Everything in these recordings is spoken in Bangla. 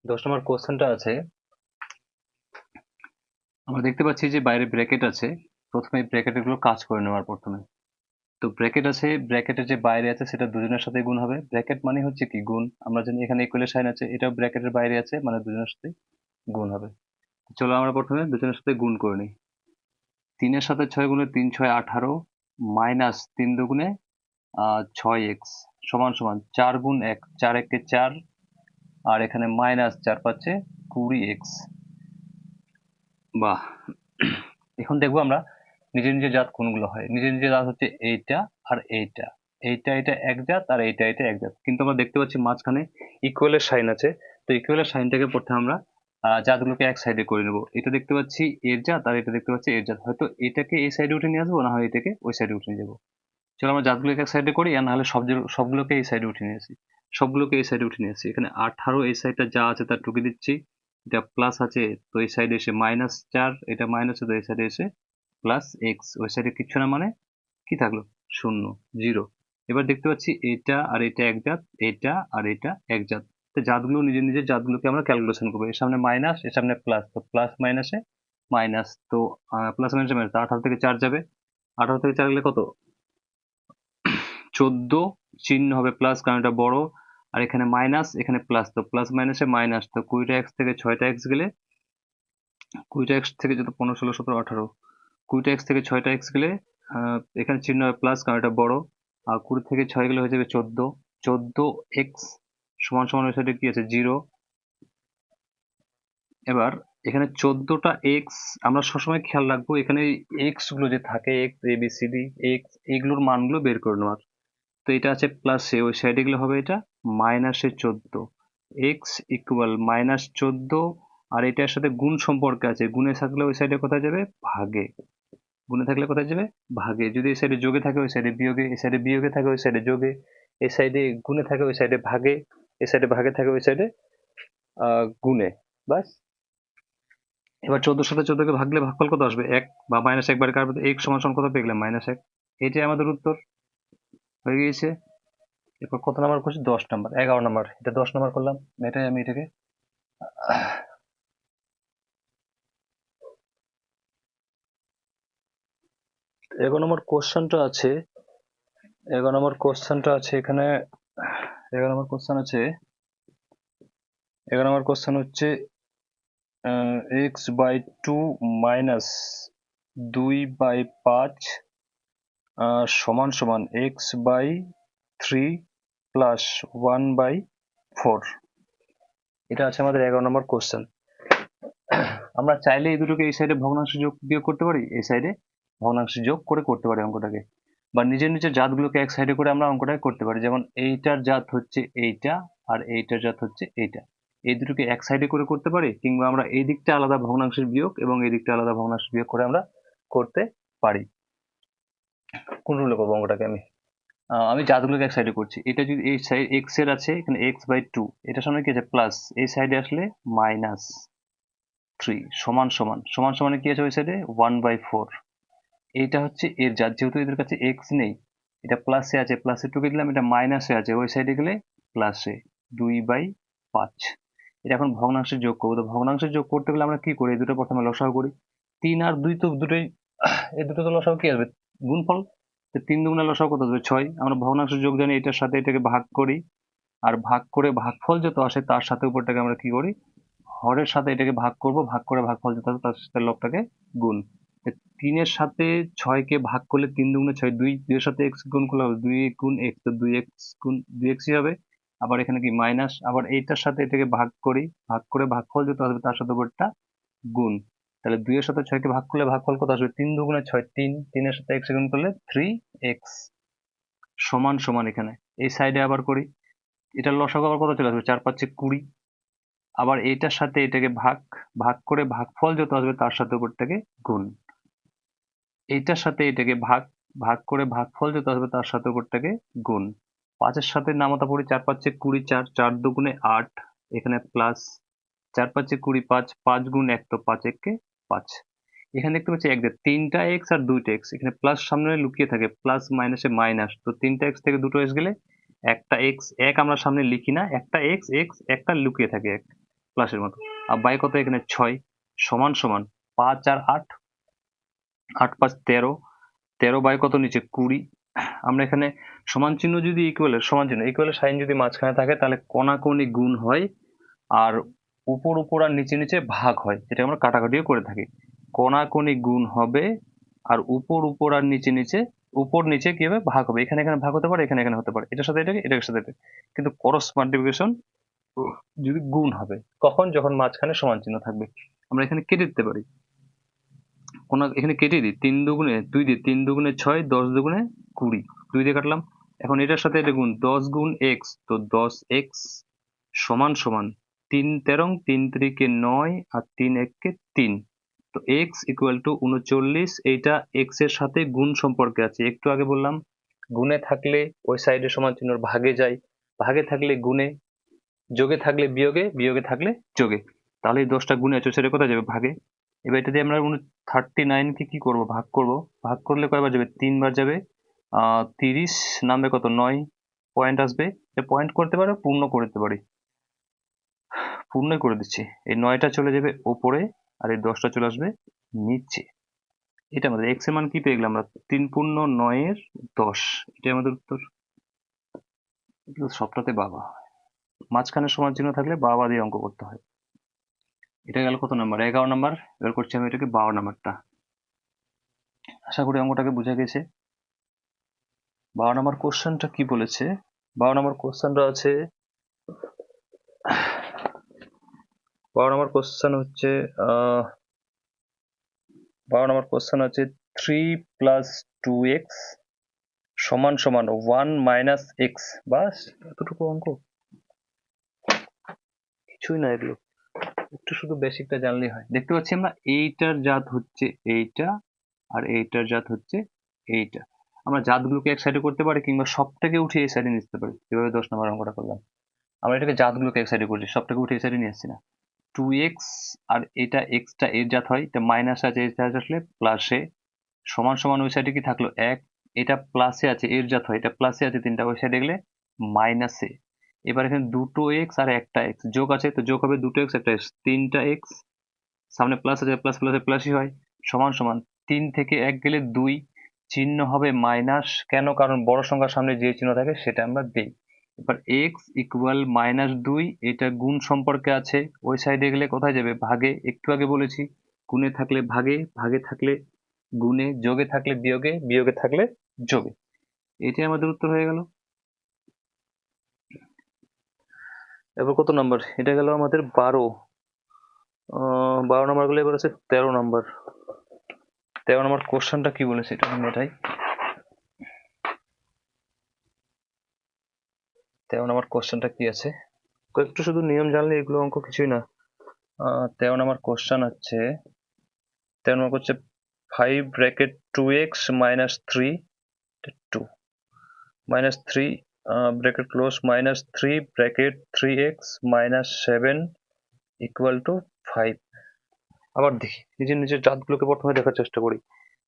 10 নম্বর কোশ্চেনটা আছে। আমরা দেখতে পাচ্ছি যে বাইরে ব্র্যাকেট আছে। প্রথমে ব্র্যাকেট গুলো কাজ করে নেওয়ার প্রথমে। তো ব্র্যাকেট আছে, ব্র্যাকেটের যে বাইরে আছে সেটা দুজনের সাথে গুণ হবে। ব্র্যাকেট মানে হচ্ছে কি গুণ। আমরা জানি এখানে ইকুয়ালের সাইন আছে, এটাও ব্র্যাকেটের বাইরে আছে, মানে দুজনের সাথে গুণ হবে। চলো আমরা প্রথমে দুজনের সাথে গুণ করে নিই। 3 এর সাথে 6 গুণে 3 6 18 মাইনাস 3 দুগুণে 6x সমান সমান 4 গুণ 1 4 একে 4 আর এখানে মাইনাস 4 পাচ্ছে 20x। বাহ! এখন দেখবো আমরা নিজের নিজের জাত কোনগুলো হয়। নিজের নিজের জাত হচ্ছে এইটা আর এইটা। এইটা এক জাত আর এইটা এক জাত। কিন্তু আমরা দেখতে পাচ্ছি মাঝখানে ইকুয়ালের সাইন আছে। তো ইকুয়ালের সাইনটাকে প্রথমে আমরা জাতগুলোকে এক সাইডে করে নেবো। এটা দেখতে পাচ্ছি এর জাত আর এটা দেখতে পাচ্ছি এর জাত। হয়তো এটাকে এই সাইডে উঠে নিয়ে আসবো, না হয় এটাকে ওই সাইডে উঠে নিয়ে যাবো। চলো আমরা জাতগুলোকে এক সাইডে করি, আর নাহলে সবগুলোকে এই সাইডে উঠে নিয়ে আসি। সবগুলোকে এই সাইডে উঠে নিয়ে আসি। এখানে 18 এই সাইডটা যা আছে তা টুকে দিচ্ছি। এটা প্লাস আছে, তো এই সাইডে এসে -4, এটা মাইনাস আছে, তো এই সাইডে এসে প্লাস এক্স। ওই সাইডে কিচ্ছু না, মানে কি থাকলো? শূন্য, জিরো। এবার দেখতে পাচ্ছি এটা আর এটা এক জাত, এটা আর এটা এক জাত। তো জাতগুলো নিজের নিজের জাতগুলোকে আমরা ক্যালকুলেশন করবো। এর সামনে মাইনাস, এর সামনে প্লাস, তো প্লাস মাইনাসে মাইনাস, তো প্লাস মাইনাসে মাইনাস, তো 18 থেকে 4 যাবে। 18 থেকে 4 গেলে কত? 14। চিহ্ন হবে প্লাস, কারণ এটা বড়। আর এখানে মাইনাস, এখানে প্লাস, তো প্লাস মাইনাসে মাইনাস, তো 20টা এক্স থেকে 6টা এক্স গেলে 20টা এক্স থেকে যত 15 16 17 18, 20টা এক্স থেকে 6টা এক্স গেলে এখানে চিহ্ন হবে প্লাস, কারণ এটা বড়। আর 20 থেকে 6 গেলে হয়ে যাবে 14। 14 এক্স সমান সমান ওই সাইডে কি আছে? 0। এবার এখানে 14টা এক্স আমরা সবসময় খেয়াল রাখবো, এখানে এক্স গুলো যে থাকে, x A B C D, x এগুলোর মানগুলো বের করে নেওয়ার। তো এটা আছে প্লাসে, ওই সাইডে গেলে হবে এটা মাইনাসে 14। X equal -14। আর এটার সাথে গুণ সম্পর্কে আছে, গুণে থাকলে ওই সাইডে কোথায় যাবে? ভাগে। গুণে থাকলে কোথায় যাবে? ভাগে। যদি এই সাইডে যোগে থাকে ওই সাইডে বিয়োগে, এই সাইডে বিয়োগে থাকে ওই সাইডে যোগে, এই সাইডে গুণে থাকে ওই সাইডে ভাগে, এই সাইডে ভাগে থাকে ওই সাইডে গুণে। বাস। এবার 14 সাথে 14 কে ভাগলে ভাগফল কত আসবে? 1, বা -1 বারে কাটবে, এক সমান সমান কত পেয়ে গেলাম? -1। এটাই আমাদের উত্তর হয়ে গিয়েছে। এরপর কত নাম্বার করছি? 10 নাম্বার, 11 নাম্বার। এটা 10 নাম্বার করলাম, এটাই আমি এটাকে 11 নম্বর কোশ্চেনটা আছে। 11 নম্বর কোশ্চেনটা আছে এখানে। 11 নম্বর কোশ্চেন আছে। 11 নম্বর কোশ্চেন হচ্ছে x/2 মাইনাস 2/5 সমান সমান x/3 প্লাস 1/4। এটা আছে আমাদের 11 নম্বর কোশ্চেন। আমরা চাইলে এই দুটোকে এই সাইডে ভগ্নাংশ যোগ বিয়োগ করতে পারি, এই সাইডে ভগ্নাংশ যোগ করে করতে পারি অঙ্কটাকে। বা নিজের নিজের জাতগুলোকে এক সাইডে করে আমরা অঙ্কটাকে করতে পারি। যেমন এইটার জাত হচ্ছে এইটা আর এইটার জাত হচ্ছে এইটা। এই দুটোকে এক সাইডে করে করতে পারি, কিংবা আমরা এই দিকটা আলাদা ভগ্নাংশের বিয়োগ এবং এই দিকটা আলাদা ভগ্নাংশের বিয়োগ করে আমরা করতে পারি। কোন রুলে করবো অঙ্কটাকে আমি? আমি জাতগুলোকে এক সাইডে করছি। এটা যদি এই সাইড এক্স এর আছে, এখানে x/2, এটার সামনে কি আছে? প্লাস। এই সাইডে আসলে -3 সমান সমান সমান সমানে কি আছে ওই সাইডে? 1/4। এইটা হচ্ছে এর জাত, যেহেতু এদের কাছে এক্স নেই। এটা প্লাসে আছে, প্লাসে টুকে দিলাম। এটা মাইনাসে আছে, ওই সাইডে গেলে প্লাসে 2/5। এটা এখন ভগ্নাংশের যোগ করবো। তো ভগ্নাংশের যোগ করতে গেলে আমরা কি করি? এই দুটো প্রথমে লসাগু করি। 3 আর 2 তো দুটোই, এই দুটো তো লসাগু কি আসবে? গুণফল। তো 3 দুগুণে লসাগু কত আসবে? 6। আমরা ভগ্নাংশের যোগ জানি, এটার সাথে এটাকে ভাগ করি। আর ভাগ করে ভাগফল যত আসে তার সাথে উপরটাকে আমরা কি করি? হরের সাথে এটাকে ভাগ করব, ভাগ করে ভাগফল যেটা হবে তার সাথে লবটাকে গুণ। 3 এর সাথে 6 কে ভাগ করলে 3 দুগুণে 6, 2 এর সাথে x গুণ করলে হবে 2 গুণ x, তো 2x গুণ 2x ই হবে। আবার এখানে কি মাইনাস, আবার এইটার সাথে এটাকে ভাগ করি, ভাগ করে ভাগফল যেটা আসবে তার সাথে উপরটা গুণ। তাহলে 2 এর সাথে 6 কে ভাগ করলে ভাগফল কত আসবে? 3 দুগুণে 6, 3। 3 এর সাথে x গুণ করলে 3x সমান সমান এখানে এই সাইডে আবার করি। এটার লসাগু আবার কত চলে আসবে? 4 5 20। আবার এইটার সাথে এটাকে ভাগ, ভাগ করে ভাগফল যত আসবে তার সাথে উপরটাকে গুণ। এইটার সাথে এটাকে ভাগ, ভাগ করে ভাগফল যত আসবে তার সাথে উপরটাকে গুণ। 5-এর সাথে নামতা পড়ি, 4 5 20, 4 4 দুগুণে 8, এখানে প্লাস। 4 5 20, 5 5 গুণ 1, তো 5 1 কে 5। এখানে দেখতে পাচ্ছি এক দিয়ে 3টা এক্স আর 2টা এক্স, এখানে প্লাস সামনে লুকিয়ে থাকে, প্লাস মাইনাসে মাইনাস, তো 3টা এক্স থেকে 2টো এক্স গেলে একটা এক্স। এক আমরা সামনে লিখি না, একটা এক্স, এক্স একটা লুকিয়ে থাকে এক। প্লাসের মতো। আর বাই কত এখানে 6 সমান সমান 5 আর 8, 8 5 13, 13 বাই কত নিচে 20। আমরা এখানে সমান চিহ্ন যদি ইকুয়ালের সাইন যদি মাঝখানে থাকে তাহলে কোণাকোণি গুণ হয়, আর উপর উপর আর নিচে নিচে ভাগ হয়, যেটা আমরা কাটাকাটিও করে থাকি। কোণাকোণি গুণ হবে আর উপর উপর আর নিচে নিচে, উপর নিচে কি হবে ভাগ হবে, এখানে এখানে ভাগ হতে পারে, এখানে এখানে হতে পারে, এটার সাথে এটাকে, এটার সাথে এটা, কিন্তু ক্রস মাল্টিপ্লিকেশন যদি গুণ হবে কখন, যখন মাঝখানে সমান চিহ্ন থাকবে। আমরা এখানে কেটে দিতে পারি, এখানে কেটে দিই, 3 দুগুণে 2 দিয়ে, 3 দুগুণে 6, 10 দুগুণে 20, 2 দিয়ে কাটলাম। এখন এটার সাথে এটা গুণ, 10 গুণ এক্স, তো 10x সমান সমান 3 13, 3 3 9 আর 3 1 3, তো এক্স ইকুয়াল টু 39। এইটা এক্স এর সাথে গুণ সম্পর্কে আছে, একটু আগে বললাম গুণে থাকলে ওই সাইডে সমান চিহ্ন ভাগে যায়, ভাগে থাকলে গুণে, যোগে থাকলে বিয়োগে, বিয়োগে থাকলে যোগে, তাহলে এই 10টা গুণে আছে সেটা কোথায় যাবে ভাগে। এবার এটা দিয়ে আমরা 39 কে কি করব, ভাগ করব, ভাগ করলে কয়বার যাবে 3 বার যাবে, 30 নামবে কত 9 পয়েন্ট আসবে, এটা পয়েন্ট করতে পারো পূর্ণ করতে পারি, পূর্ণই করে দিচ্ছি। এই 9টা চলে যাবে ওপরে আর এই 10টা চলে আসবে নিচে। এটা আমাদের এক্স এর মান কি পেয়ে গেলাম আমরা, 3 পূর্ণ 9 এর 10, এটা আমাদের উত্তর। সবটাতে বাবা, মাঝখানে সমান চিহ্ন থাকলে বাবা দিয়ে অঙ্ক করতে হয়। এটা গেল কত নাম্বার, 11 নাম্বার। এবার করছি আমি এটাকে 12 নাম্বারটা। আশা করি অঙ্কটাকে বোঝা গেছে। 12 নাম্বার কোশ্চেনটা কি বলেছে, 12 নাম্বার কোশ্চেনটা আছে, 12 নাম্বার কোশ্চেন হচ্ছে 12 নাম্বার কোশ্চেন হচ্ছে 3 প্লাস 2x সমান সমান 1 মাইনাস এক্স। বাস এতটুকু অঙ্ক, কিছুই না এগুলো, একটু শুধু বেসিকটা জানলেই হয়। দেখতে পাচ্ছি আমরা এইটার জাত হচ্ছে এইটা আর এইটার জাত হচ্ছে এইটা। আমরা জাতগুলোকে এক সাইডে করতে পারি কিংবা সবটাকে উঠিয়ে এই সাইডে নিতে পারি, এভাবে 10 নম্বর অঙ্কটা করলাম। আমরা এটাকে জাতগুলোকে এক সাইডে করছি, সবটাকে উঠে এই সাইডে নিয়ে আসছি না। 2x আর এটা এক্সটা এর জাত হয়, এটা মাইনাস আছে এর জাত আসলে প্লাসে, সমান সমান ওই সাইডে কি থাকলো 1, এটা প্লাসে আছে এর জাত হয়, এটা প্লাসে আছে 3টা, ওই সাইডে গেলে মাইনাসে। এবার এখানে দুটো এক্স আর একটা এক্স যোগ আছে, তো যোগ হবে 2টো এক্স একটা এক্স, 3টা এক্স, সামনে প্লাস আছে, প্লাস প্লাসে প্লাসই হয়, সমান সমান 3 থেকে 1 গেলে 2, চিহ্ন হবে মাইনাস, কেন, কারণ বড় সংখ্যার সামনে যে চিহ্ন থাকে সেটা আমরা দিই। এবার এক্স ইকুয়াল -2, এটা গুণ সম্পর্কে আছে, ওই সাইডে গেলে কোথায় যাবে ভাগে, একটু আগে বলেছি গুণে থাকলে ভাগে, ভাগে থাকলে গুণে, যোগে থাকলে বিয়োগে, বিয়োগে থাকলে যোগে। এটাই আমাদের উত্তর হয়ে গেল। এবার কত নাম্বার, এটা গেল আমাদের 12। 12 নাম্বার গুলো এবার আছে 13 নাম্বার। 13 নাম্বার কোশ্চেনটা কি বলেছে এটা মেটাই। 13 নাম্বার কোশ্চেনটা কি আছে, একটু শুধু নিয়ম জানলে এগুলো অঙ্ক কিছুই না। 13 নাম্বার কোশ্চেন হচ্ছে, 13 নম্বর হচ্ছে 5 bracket 2x minus 3 2 minus 3 bracket close minus 3 bracket 3x minus 7 equal to 5। আবার দেখি নিজের নিজের জাতগুলোকে প্রথমে দেখার চেষ্টা করি,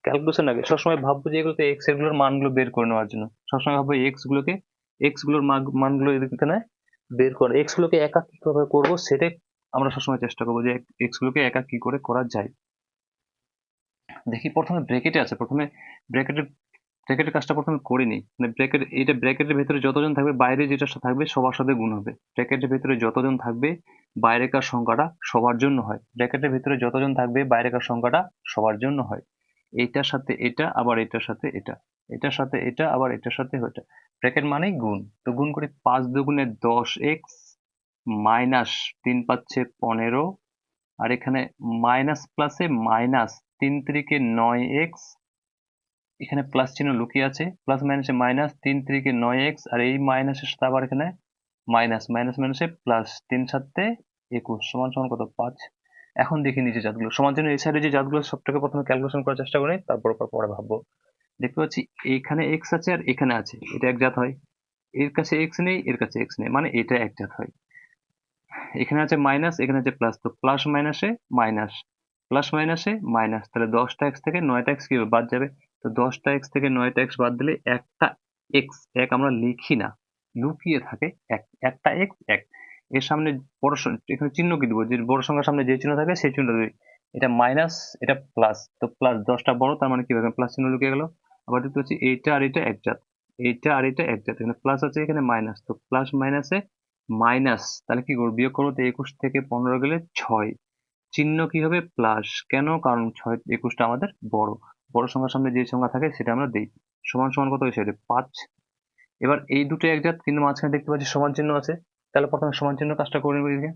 ক্যালকুলেশন আগে সবসময় ভাববো যে এগুলোতে এক্স এর গুলোর মানগুলো বের করে নেওয়ার জন্য, সবসময় ভাববো এক্স গুলোর মানগুলো এখানে বের করে, এক্স গুলোকে একা কি করে করবো সেটাই আমরা সবসময় চেষ্টা করবো, যে এক্স গুলোকে একা কি করে করা যায়। দেখি প্রথমে ব্র্যাকেটে আছে, প্রথমে ব্র্যাকেটের ব্র্যাকেটের কাজটা প্রথমে করে নিই, মানে এটা ব্র্যাকেটের ভেতরে যতজন থাকবে বাইরে যেটা থাকবে সবার সাথে গুণ হবে, ব্র্যাকেটের ভেতরে যতজন থাকবে বাইরেকার সংখ্যাটা সবার জন্য হয়, ব্র্যাকেটের ভেতরে যতজন থাকবে বাইরেকার সংখ্যাটা সবার জন্য হয়। এইটার সাথে এটা, আবার এটার সাথে এটা, এটার সাথে এটা, আবার এটার সাথে ওটা, ব্র্যাকেট মানেই গুণ, তো গুণ করি 5 দুগুণে 10x মাইনাস 3 পাচ্ছে 15, আর এখানে মাইনাস প্লাসে মাইনাস 3 3 9x, এখানে প্লাস চিহ্ন লুকিয়ে আছে, প্লাস মাইনাসে মাইনাস 3 3 9x, আর এই মাইনাসের সাথে আবার এখানে মাইনাস, মাইনাস মাইনাসে প্লাস, 3 7 21 সমান সমান কত 5। এখন দেখি নিচে জাতগুলো সমান জন্য এই সাইডে যে জাতগুলো সবটাকে প্রথমে ক্যালকুলেশন করার চেষ্টা করি, তারপর পরে ভাববো। দেখতে পাচ্ছি এখানে এক্স আছে আর এখানে আছে, এটা এক জাত হয়, এর কাছে এক্স নেই এর কাছে এক্স নেই, মানে এটা এক জাত হয়। এখানে আছে মাইনাস এখানে আছে প্লাস, তো প্লাস মাইনাসে মাইনাস, প্লাস মাইনাসে মাইনাস, তাহলে 10টা এক্স থেকে 9টা এক্স কি বাদ যাবে, তো 10টা এক্স থেকে 9টা এক্স বাদ দিলে একটা এক্স, এক আমরা লিখি না লুকিয়ে থাকে, একটা এক্স এক, এর সামনে এখানে চিহ্ন কি দিব, যে বড় সংখ্যার সামনে যে চিহ্ন থাকে সেই চিহ্ন দিবি। এটা মাইনাস, এটা প্লাস, তো প্লাস 10টা বড়, তার মানে কি হবে, প্লাস চিহ্ন লুকিয়ে গেল। আবার দেখতে পাচ্ছি এইটা আর এটা একজাত, এইটা আর এটা একজাত, এখানে প্লাস আছে এখানে মাইনাস, তো প্লাস মাইনাসে মাইনাস, তাহলে কি করবো, বিয়োগ করবো, তো 21 থেকে 15 গেলে 6, চিহ্ন কি হবে প্লাস, কেন, কারণ 21টা আমাদের বড়, বড় সংখ্যার সামনে যে সংখ্যা থাকে সেটা আমরা দিই। সমান সমান কত হয়েছে, 5। এবার এই দুটো একজাত, কিন্তু মাঝখানে দেখতে পাচ্ছি সমান চিহ্ন আছে, তাহলে প্রথমে সমান চিহ্ন কাজটা করে নেবো। এদিকে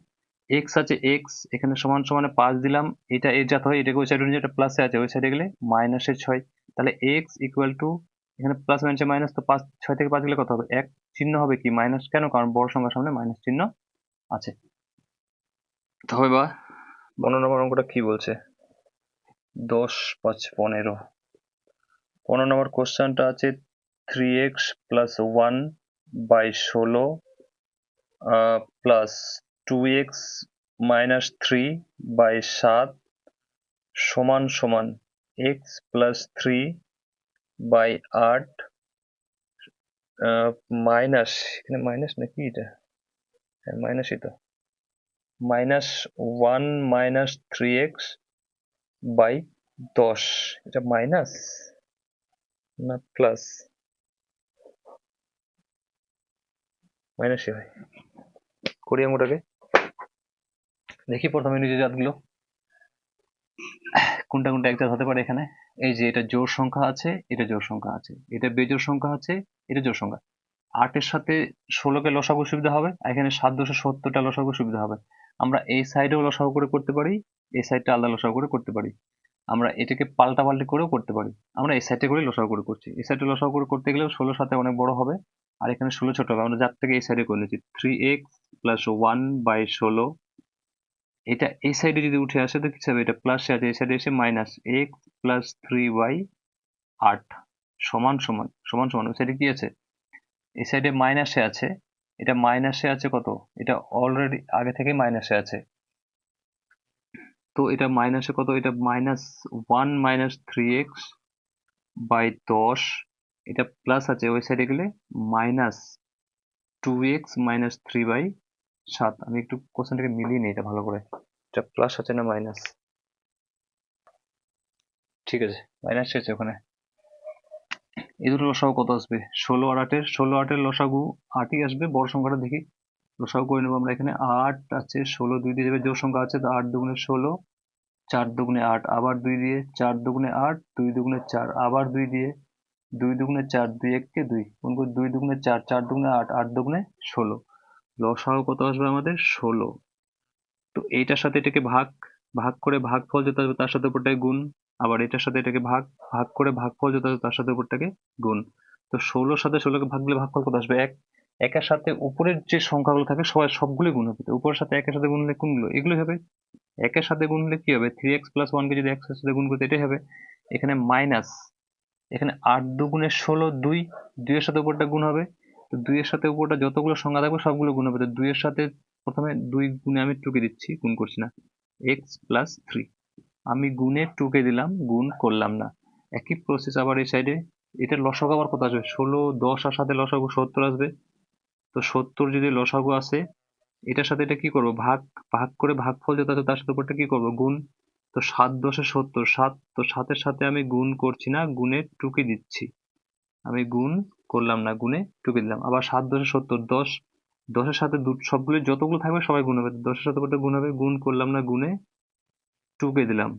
এক্স আছে, এক্স এখানে সমান সমানে 5 দিলাম, এটা এর জাত হয়, এটাকে ওই সাইডে নিয়ে, এটা প্লাসে আছে, ওই সাইডে গেলে মাইনাসে 6, তাহলে এক্স ইকুয়াল টু, এখানে প্লাস মাইনাসে মাইনাস, তো 5, 6 থেকে 5 গেলে কত হবে, এক, চিহ্ন হবে কি মাইনাস, কেন, কারণ বড় সংখ্যার সামনে মাইনাস চিহ্ন আছে। তবে বা 15 নম্বর অঙ্কটা কি বলছে, 10, 5, 15। 15 নম্বর কোশ্চেনটা আছে 3x plus 1/16 plus 2x minus 3/7 সমান সমান x প্লাস 3/8 মাইনাস, এখানে মাইনাস নাকি এটা, হ্যাঁ মাইনাসই তো, মাইনাস 1 মাইনাস 3x/10, এটা মাইনাস না প্লাস, মাইনাসই হয়। করি আমি ওটাকে, দেখি প্রথমে নিজে জাতগুলো কোনটা কোনটা একজাত হতে পারে। এখানে এই যে এটা জোড় সংখ্যা আছে, এটা জোড় সংখ্যা আছে, এটা বেজোড় সংখ্যা আছে, এটা জোড় সংখ্যা। 8-এর সাথে 16কে লসাগু সুবিধা হবে, আর এখানে 7-270টা লসাগু সুবিধা হবে। আমরা এই সাইডেও লসাগু করে করতে পারি, এই সাইডটা আলাদা লসাগু করে করতে পারি, আমরা এটাকে পাল্টাপাল্টি করেও করতে পারি। আমরা এই সাইডে করে লসাগু করে করছি, এই সাইডে লসাগু করে করতে গেলেও 16 সাথে অনেক বড় হবে, আর এখানে 16 ছোট হবে, আমরা যার থেকে এই সাইডে করে নিচ্ছি। 3x প্লাস 1/16, এটা এই সাইডে যদি উঠে আসে তো কি হবে, এটা প্লাস আছে, এই সাইডে এসে মাইনাস x প্লাস 3/8 সমান সমান সমান সমান, ওই সাইডে কি আছে, এই সাইডে মাইনাসে আছে, এটা মাইনাসে আছে কত, এটা অলরেডি আগে থেকে মাইনাসে আছে, তো এটা মাইনাসে কত, এটা মাইনাস 1 মাইনাস 3x/10, এটা প্লাস আছে, ওই সাইডে গেলে মাইনাস 2x মাইনাস 3/7। আমি একটু কোশ্চেনটাকে মিলিয়ে নিই এটা ভালো করে, এটা প্লাস আছে না মাইনাস, ঠিক আছে মাইনাস আছে ওখানে। এই দুটো লসাগু কত আসবে, 16 আর 8-এর, 16 8-এর লসাগু 8ই আসবে, বড় সংখ্যাটা দেখি, লসাগু করে নেবো আমরা। এখানে 8 আছে, 16 2 দিয়ে যাবে, জোড় সংখ্যা আছে, তো 8 দুগুণে 16, 4 দুগুণে 8, আবার 2 দিয়ে, 4 দুগুণে 8, 2 দুগুণে 4, আবার 2 দিয়ে, 2 দুগুণে 4, 2 1-কে 2, কোন করে 2 দুগুণে 4, 4 দুগুণে 8, 8 দুগুণে 16, লসাগু কত আসবে আমাদের 16। তো এইটার সাথে এটাকে ভাগ, ভাগ করে ভাগফল যেটা আসবে তার সাথে উপরটাকে গুণ, আবার এটার সাথে এটাকে ভাগ, ভাগ করে ভাগফল যেটা আসবে তার সাথে উপরটাকে গুণ। তো 16-র সাথে 16কে ভাগ দিলে ভাগফল কত আসবে, 1। একের সাথে উপরের যে সংখ্যাগুলো থাকে সবগুলোই গুণ হবে, তো উপরের সাথে একের সাথে গুণ হলে কোনগুলো, এগুলোই হবে। একের সাথে গুণ হলে কি হবে, 3x প্লাস 1-কে যদি x এর সাথে গুণ করতে এটাই হবে। এখানে মাইনাস, এখানে 8 দুগুণে 16, 2, 2 এর সাথে উপরটা গুণ হবে, তো 2 এর সাথে উপরটা যতগুলো সংখ্যা থাকবে সবগুলো গুণ হবে, তো 2 এর সাথে প্রথমে 2 গুণে আমি 2-কে দিচ্ছি, গুণ করছি না, x প্লাস 3, আমি গুণে 2-কে দিলাম, গুণ করলাম না। একই প্রসেস আবার এই সাইডে, এটা লসাগু আবার কত আসবে, 16, 10 আর সাথে লসাগু 70 আসবে, তো 70 যদি লসাগু আসে, এটার সাথে এটা কি করব, ভাগ, ভাগ করে ভাগফল যেটা আছে তার সাথে উপরটা কি করব, গুণ, তো 7 10-এ 70, 7, তো 7-এর সাথে আমি গুণ করছি না, গুণে 2-কে দিচ্ছি, আমি গুণ করলাম না, গুণে 2-কে দিলাম। আবার 7 10-এ 70, 10, 10-এর সাথে সবগুলো যতগুলো থাকবে সবাই গুণ হবে, 10-এর সাথে উপরটা গুণ হবে, গুণ করলাম না, গুণে 2-কে দিলাম।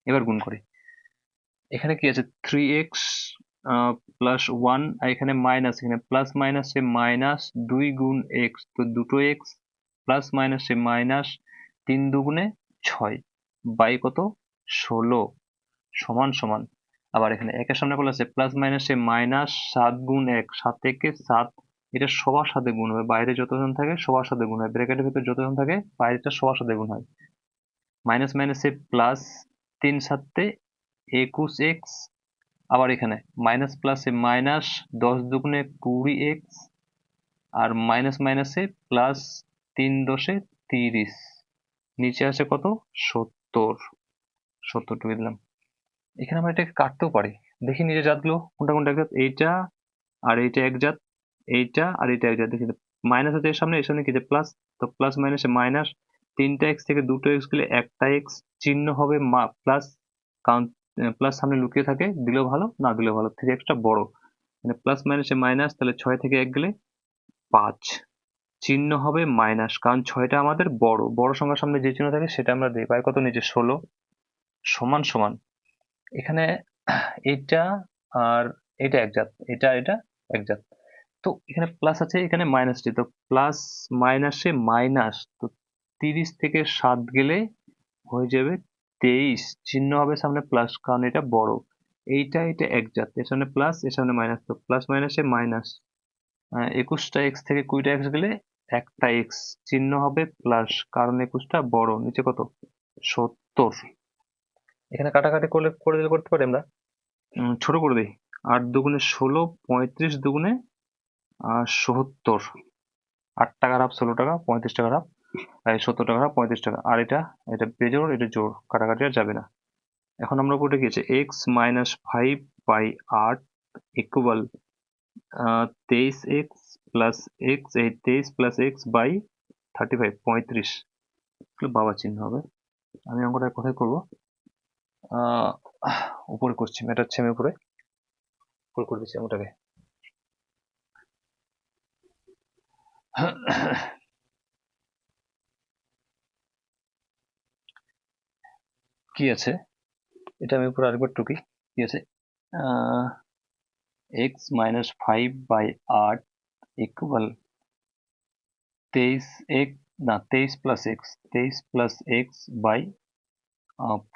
এবার গুণ করি, এখানে কি আছে, 3x প্লাস 1, আর এখানে মাইনাস, এখানে প্লাস মাইনাসে মাইনাস 2 গুণ x, তো দুটো x, প্লাস মাইনাসে মাইনাস 3 দুগুণে 6 বাই কত 16 সমান সমান, আবার এখানে একের সামনে বলা আছে প্লাস মাইনাসে মাইনাস 7 গুণ 1, 7 থেকে 7, এটা সবার সাথে গুণ হবে, বাইরে যতজন থাকে সবার সাথে গুণ হয়, ব্র্যাকেটের ভিতরে যতজন থাকে বাইরেটা সবার সাথে গুণ হয়, মাইনাস মাইনাসে প্লাস, 3 7 21x, আবার এখানে মাইনাস প্লাসে মাইনাস 10 দুগুণে 20x, আর মাইনাস মাইনাসে প্লাস 3 10-এ 30, নিচে আছে কত 70, 70 টুকে দিলাম। এখানে আমরা এটাকে কাটতেও পারি, দেখি নিজে জাতগুলো কোনটা কোনটা একজাত, এইটা আর এইটা একজাত, এইটা আর এইটা একজাত, দেখি মাইনাস আছে এর সামনে কি যে প্লাস, তো প্লাস মাইনাসে মাইনাস, 3টা এক্স থেকে 2টো এক্স গেলে একটা এক্স, চিহ্ন হবে প্লাস, কারণ প্লাস সামনে লুকিয়ে থাকে, দিলেও ভালো না দিলেও ভালো, 3x টা বড়, মানে প্লাস মাইনাসে মাইনাস, তাহলে 6 থেকে 1 গেলে 5, চিহ্ন হবে মাইনাস, কারণ 6টা আমাদের বড়, বড় সংখ্যার সামনে যে চিহ্ন থাকে সেটা আমরা দিই। পাই কত নিচে 16, সমান সমান, এখানে এটা আর এটা একজাত, এটা এটা একজাত, তো এখানে প্লাস আছে এখানে মাইনাস, তো প্লাস মাইনাসে মাইনাস, তো 30 থেকে 7 গেলে হয়ে যাবে 23, চিহ্ন হবে সামনে প্লাস, কারণ এটা বড়, এইটা এটা একজাত, এর সামনে প্লাস এর সামনে মাইনাস, তো প্লাস মাইনাসে মাইনাস, 21টা এক্স থেকে 20টা এক্স গেলে একটা এক্স, চিহ্ন হবে প্লাস, কারণ 21টা বড়, নিচে কত 70, এখানে কাটাকাটি করলে করে দিলে করতে পারি আমরা, ছোট করে দিই, 8 দুগুণে 16, 35 দুগুণে 70, 8 টাকার হাফ 16 টাকা, 35 টাকার হাফ 70 টাকার হাফ 35 টাকা, আর এটা এটা বেজোড়, এটা জোড়, কাটাকাটি আর যাবে না। এখন আমরা উপরে কি আছে, x minus 5/8 equal 23x plus x, এই 23 প্লাস এক্স বাই 35, 35 বাবা চিহ্ন হবে। আমি অঙ্কটা কোথায় করবো, উপরে করছি, মেটাচ্ছি আমি উপরে করে দিচ্ছি অঙ্কটাকে। কি আছে, এটা আমি উপরে আরেকবার টুকি, কি আছে, এক্স মাইনাস 5/8 ইকুয়াল 23 এক্স, না 23 plus X, 23 plus X by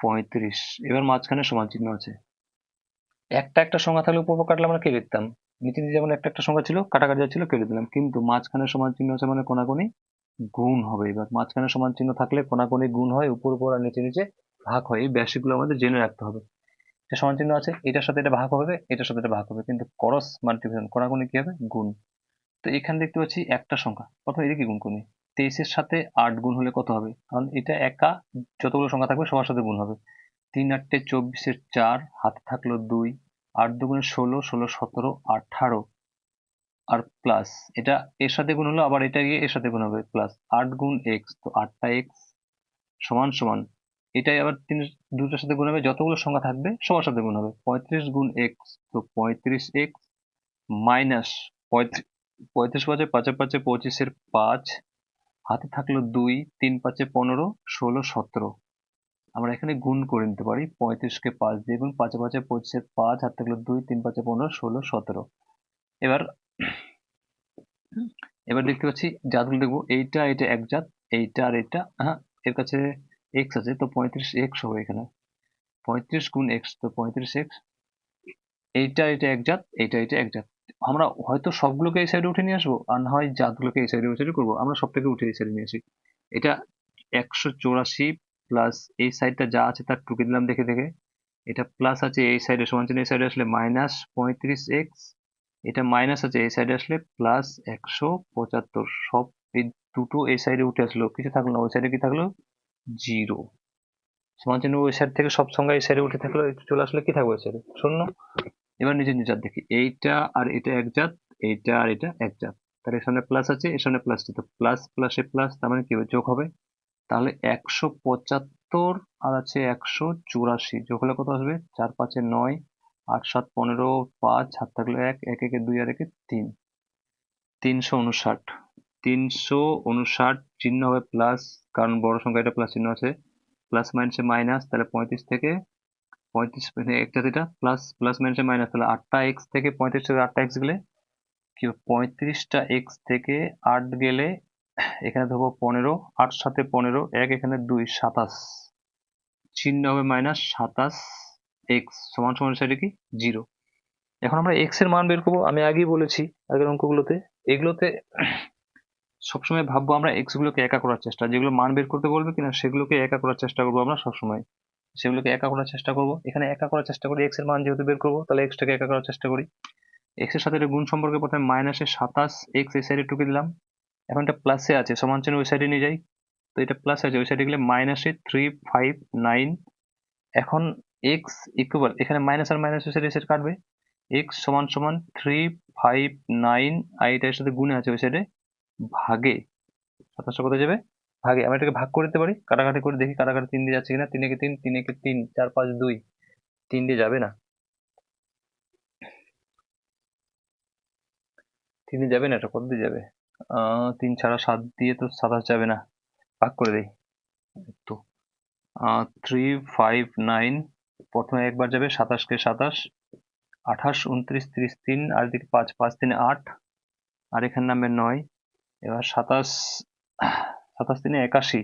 35, এবার মাঝখানে সমান চিহ্ন আছে, একটা একটা সংখ্যা থাকলে উপর কাটলে আমরা কেটে দিতাম, নিচে যেমন একটা একটা সংখ্যা ছিল কাটাকাটি যাচ্ছিল কেটে দিলাম, কিন্তু মাঝখানে সমান চিহ্ন আছে মানে কোনাকুনি গুণ হবে। এবার মাঝখানে সমান চিহ্ন থাকলে কোনাকুনি গুণ হয়, উপর উপর আর নিচে নিচে ভাগ হয়, এই বেসিকগুলো আমাদের জেনে রাখতে হবে। এটা সমান চিহ্ন আছে, এটার সাথে এটা ভাগ হবে, এটার সাথে এটা ভাগ হবে, কিন্তু ক্রস মাল্টিপ্লিকেশন কোনাকুনি কি হবে গুণ। তো এখানে দেখতে পাচ্ছি একটা সংখ্যা, প্রথমে এদিকে গুণ করি, 23-এর সাথে 8 গুণ হলে কত হবে, কারণ এটা একা, যতগুলো সংখ্যা থাকবে সবার সাথে গুণ হবে, 3 8 24-এর 4, হাতে থাকলো 2, 8 দুগুণে 16, 16 17 18, আর প্লাস এটা এর সাথে গুণ হলো, আবার এটা গিয়ে এর সাথে গুণ হবে, প্লাস 8 গুণ এক্স, তো 8টা এক্স সমান সমান, এটাই আবার দুটোর সাথে গুণ হবে, যতগুলো সংখ্যা থাকবে সবার সাথে গুণ হবে, 35 গুণ এক্স, তো 35 এক্স মাইনাস 35, 35 পাঁচে পাঁচে পাঁচে 25-এর 5, হাতে থাকলো 2, 3 5-এ 15, 16 17, আমরা এখানে গুণ করে নিতে পারি, 35-কে 5 দিয়ে গুণ, 5 5-এ 25-এর 5, হাতে থাকলো 2, 3 5-এ 15, 16 17, এবার এবার দেখতে পাচ্ছি জাতগুলো দেখবো, এইটা এটা এক জাত, এইটা আর এটা, হ্যাঁ এর কাছে এক্স আছে, তো 35x হবে এখানে, 35 গুণ এক্স, তো 35x, এইটা এটা এক জাত, এইটা এটা এক জাত, আমরা হয়তো সবগুলোকে এই সাইডে উঠে নিয়ে আসবো, আর না হয় জাতগুলোকে এই সাইডে ওই সাইডে করবো, আমরা সবটাকে উঠে এই সাইডে নিয়ে আসি, এটা 184 প্লাস এই সাইডটা যা আছে তার টুকে দিলাম দেখে দেখে, এটা প্লাস আছে এই সাইডে সমান চিহ্ন এই সাইডে আসলে মাইনাস 35x, এটা মাইনাস আছে এই সাইডে আসলে প্লাস 175, সব এই দুটো এই সাইডে উঠে আসলো, কিছু থাকলো না, ওই সাইডে কি থাকলো 0, সমান চিহ্ন ওই সাইড থেকে সব সংখ্যা এই সাইডে উঠে থাকলো, চলে আসলে কি থাকবে ওই সাইডে 0। এবার নিজের নিজের দেখি, এইটা আর এটা এক জাত, এইটা আর এটা এক জাত, তাহলে এর সামনে প্লাস আছে এর সামনে প্লাস, তো প্লাস প্লাসে প্লাস, তার মানে কি হবে যোগ হবে, তাহলে 175 আর আছে 184, যোগ হলে কত আসবে, 4 5-এ 9, 8 7 15, 5 হাত থাকলো 1, 1 1-এ 2 আর 1-এ 3, 359, 359 চিহ্ন হবে প্লাস, কারণ বড় সংখ্যা এটা প্লাস চিহ্ন আছে, প্লাস মাইনাসে মাইনাস, তাহলে 35 থেকে 35 একটা যেটা প্লাস, প্লাস মাইনাসে মাইনাস, তাহলে 8টা এক্স থেকে 35 থেকে 8টা এক্স গেলে কি হবে, 35টা এক্স থেকে 8 গেলে এখানে ধরবো 15, 8 7-এ 15, 1 এখানে 2, 27, চিহ্ন হবে মাইনাস, 27 এক্স সমান সমান সাইডে কি 0। এখন আমরা এক্স এর মান বের করবো, আমি আগেই বলেছি আগের অঙ্কগুলোতে, এগুলোতে সবসময় ভাববো আমরা এক্স গুলোকে একা করার চেষ্টা, যেগুলো মান বের করতে বলবে কিনা সেগুলোকে একা করার চেষ্টা করবো আমরা সবসময়, সেগুলোকে একা করার চেষ্টা করবো, এখানে একা করার চেষ্টা করি, এক্স এর মান যেহেতু বের করবো তাহলে এক্সটাকে একা করার চেষ্টা করি, এক্স এর সাথে এটা গুণ সম্পর্কে প্রথমে মাইনাসে 27 এক্স এই সাইডে টুকে দিলাম, এখন এটা প্লাসে আছে সমান চিহ্ন ওই সাইডে নিয়ে যাই, তো এটা প্লাস আছে ওই সাইডে গেলে মাইনাসে 359, এখন এক্স ইকুয়াল, এখানে মাইনাস আর মাইনাস ওই সাইডে কাটবে, এক্স সমান সমান 359, আর এটার সাথে গুণে আছে ওই সাইডে ভাগে 27টা কোথায় যাবে ভাগে। আমি এটাকে ভাগ করে দিতে পারি, কাটাকাটি করে দেখি কাটাকাটি 3 দিয়ে যাচ্ছে কিনা। 3 একে 3, 3 একে 3, 4 5 2, 3 দিয়ে যাবে না, 3 দিয়ে যাবে না, এটা কত দিয়ে যাবে? 3 ছাড়া 7 দিয়ে তো 27 যাবে না, ভাগ করে দেই একটু। 3 5 9, প্রথমে একবার যাবে 27 কে 27, 28 29 30, 3 আর দিকে 5, 5 3 8, আর এখানে নামবে 9। এবার 27, 27 3 81,